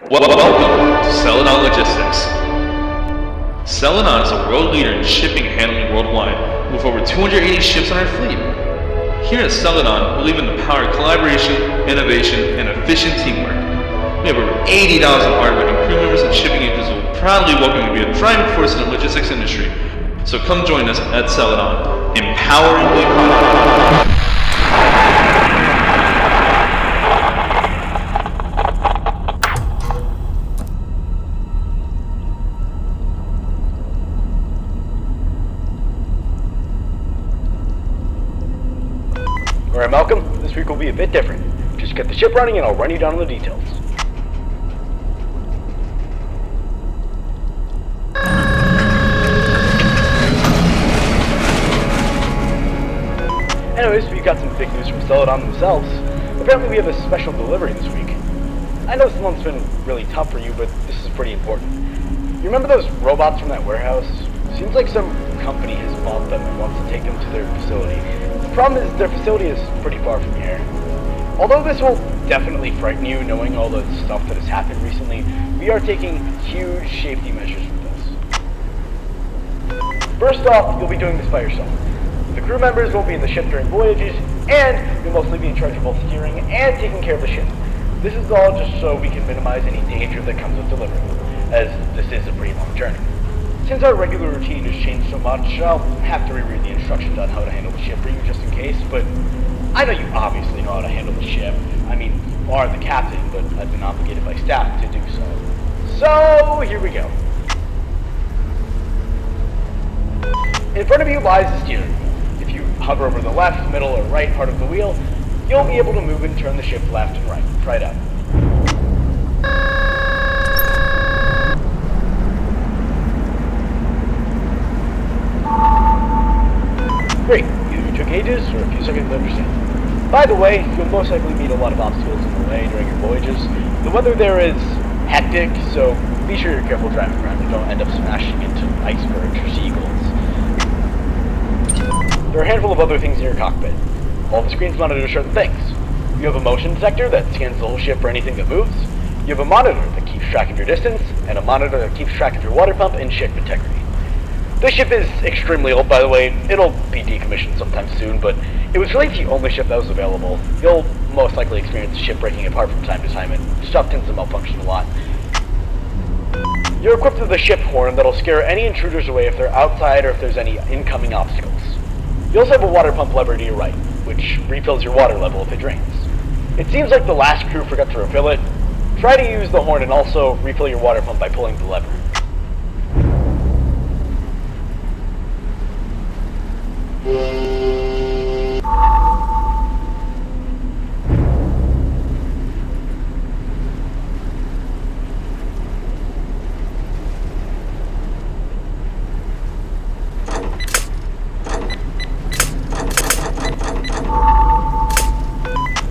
Welcome to Celadon Logistics. Celadon is a world leader in shipping and handling worldwide, with over 280 ships on our fleet. Here at Celadon, we believe in the power of collaboration, innovation, and efficient teamwork. We have over 80,000 hardworking crew members and shipping agents who will proudly welcome you to be a driving force in the logistics industry. So come join us at Celadon, empowering the economy. Alright, Malcolm, this week will be a bit different. Just get the ship running and I'll run you down on the details. Anyways, we got some big news from Celadon themselves. Apparently we have a special delivery this week. I know this month's been really tough for you, but this is pretty important. You remember those robots from that warehouse? Seems like some company has bought them and wants to take them to their facility. The problem is their facility is pretty far from here. Although this will definitely frighten you, knowing all the stuff that has happened recently, we are taking huge safety measures with this. First off, you'll be doing this by yourself. The crew members will be in the ship during voyages, and you'll mostly be in charge of both steering and taking care of the ship. This is all just so we can minimize any danger that comes with delivery, as this is a pretty long journey. Since our regular routine has changed so much, I'll have to reread the instructions on how to handle the ship for you just in case, but I know you obviously know how to handle the ship. I mean, you are the captain, but I've been obligated by staff to do so. So, here we go. In front of you lies the steering wheel. If you hover over the left, middle, or right part of the wheel, you'll be able to move and turn the ship left and right. Try it out. Great. Either you took ages or a few seconds to understand. By the way, you'll most likely meet a lot of obstacles in the way during your voyages. The weather there is hectic, so be sure you're careful driving around and don't end up smashing into icebergs or seagulls. There are a handful of other things in your cockpit. All the screens monitor certain things. You have a motion detector that scans the whole ship for anything that moves. You have a monitor that keeps track of your distance, and a monitor that keeps track of your water pump and ship integrity. This ship is extremely old, by the way. It'll be decommissioned sometime soon, but it was really the only ship that was available. You'll most likely experience the ship breaking apart from time to time, and stuff tends to malfunction a lot. You're equipped with a ship horn that'll scare any intruders away if they're outside or if there's any incoming obstacles. You also have a water pump lever to your right, which refills your water level if it drains. It seems like the last crew forgot to refill it. Try to use the horn and also refill your water pump by pulling the lever.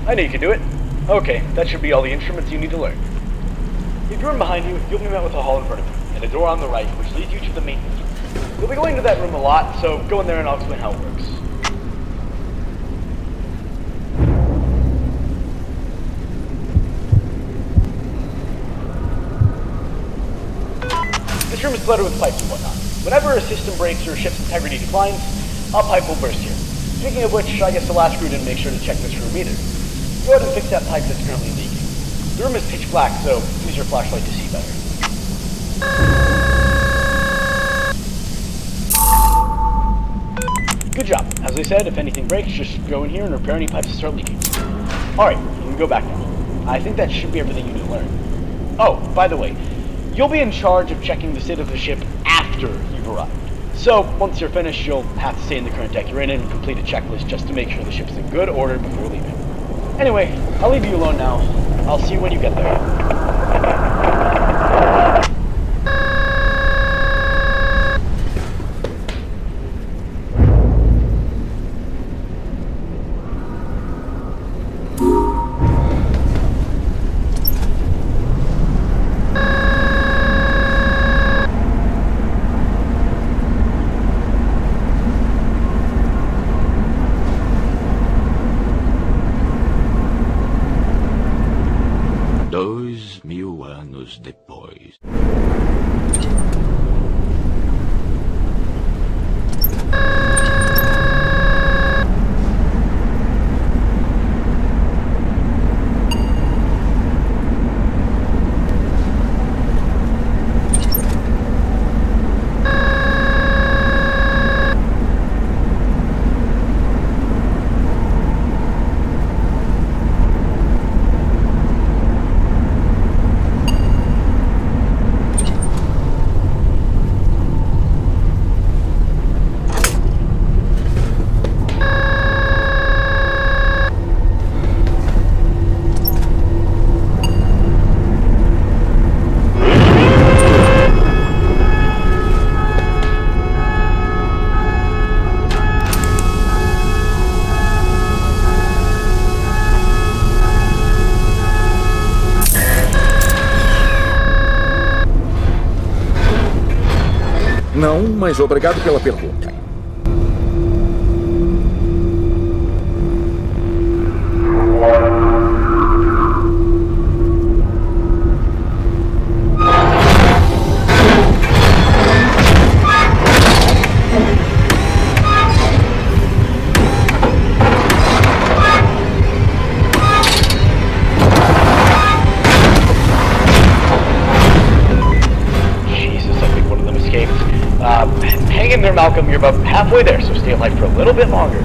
I know you can do it. Okay, that should be all the instruments you need to learn. If you run behind you, you'll be met with a hall in front of you, and a door on the right, which leads you to the maintenance room. You'll be going to that room a lot, so go in there and I'll explain how it works. This room is flooded with pipes and whatnot. Whenever a system breaks or ship's integrity declines, a pipe will burst here. Speaking of which, I guess the last crew didn't make sure to check this room either. Go ahead and fix that pipe that's currently leaking. The room is pitch black, so use your flashlight to see better. Good job. As I said, if anything breaks, just go in here and repair any pipes that start leaking. Alright, you can go back now. I think that should be everything you need to learn. Oh, by the way, you'll be in charge of checking the state of the ship after you've arrived. So, once you're finished, you'll have to stay in the current deck you're in and complete a checklist just to make sure the ship's in good order before leaving. Anyway, I'll leave you alone now. I'll see you when you get there. Those 1000 anos depois. Não, mas obrigado pela pergunta. Hang in there, Malcolm. You're about halfway there, so stay alive for a little bit longer.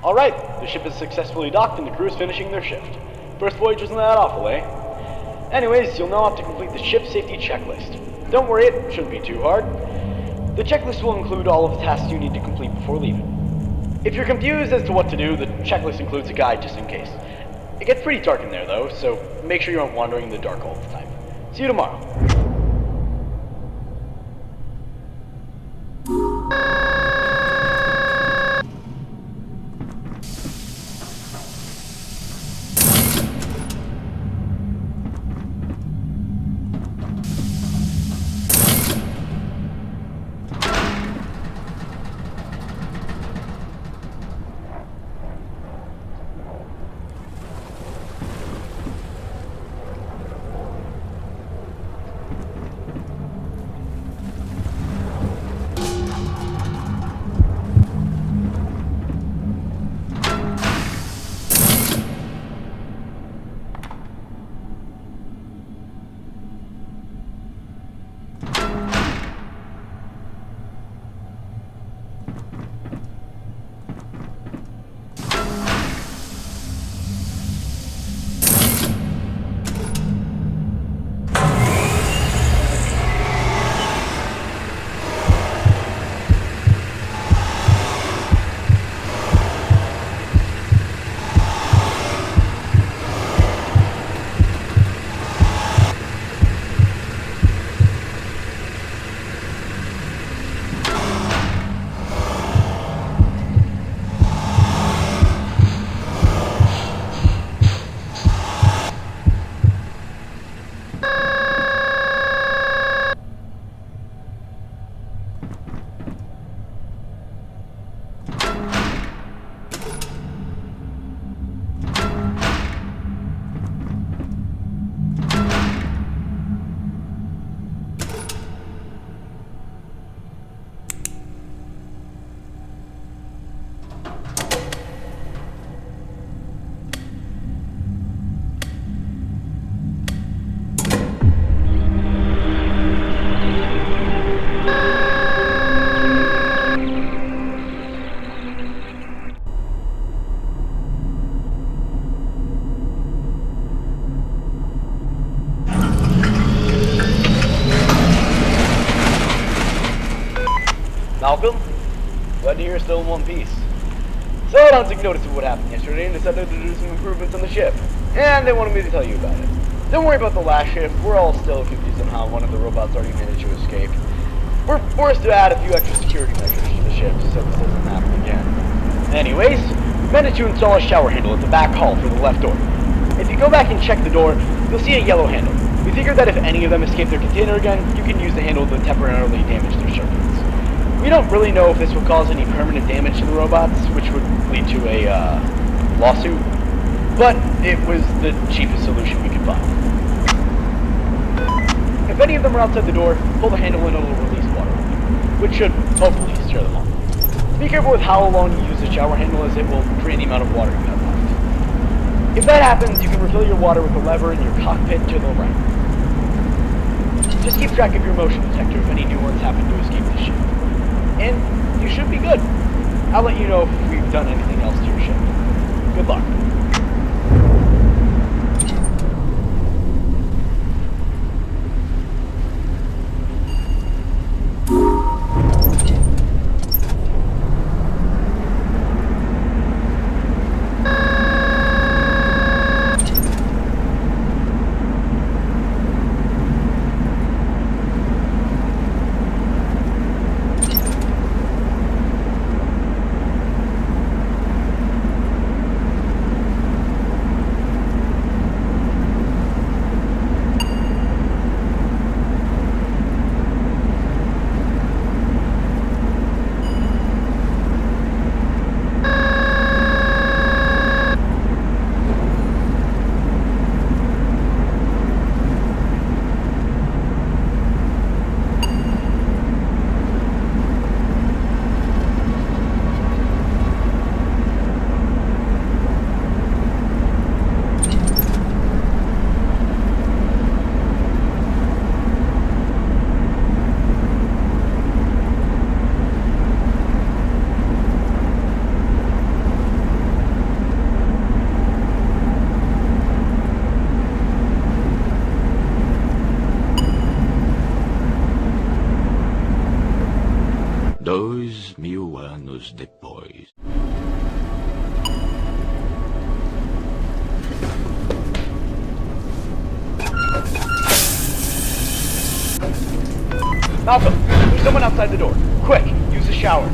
Alright, the ship is successfully docked and the crew is finishing their shift. First voyage wasn't that awful, eh? Anyways, you'll now have to complete the ship safety checklist. Don't worry, it shouldn't be too hard. The checklist will include all of the tasks you need to complete before leaving. If you're confused as to what to do, the checklist includes a guide just in case. It gets pretty dark in there though, so make sure you aren't wandering in the dark all the time. See you tomorrow. here is still in one piece. Celadon took notice of what happened yesterday and decided to do some improvements on the ship. And they wanted me to tell you about it. Don't worry about the last ship. We're all still confused on how one of the robots already managed to escape. We're forced to add a few extra security measures to the ship so this doesn't happen again. Anyways, we managed to install a shower handle at the back hall for the left door. If you go back and check the door, you'll see a yellow handle. We figured that if any of them escape their container again, you can use the handle to temporarily damage their circuits. We don't really know if this will cause any permanent damage to the robots, which would lead to a lawsuit, but it was the cheapest solution we could find. If any of them are outside the door, pull the handle and it'll release water, which should hopefully scare them off. Be careful with how long you use the shower handle, as it will drain the amount of water you have left. If that happens, you can refill your water with the lever in your cockpit to the right. Just keep track of your motion detector if any new ones happen to escape the ship. And you should be good. I'll let you know if we've done anything else to your ship. Good luck. anos depois. Malcolm, there's someone outside the door. Quick, use the shower.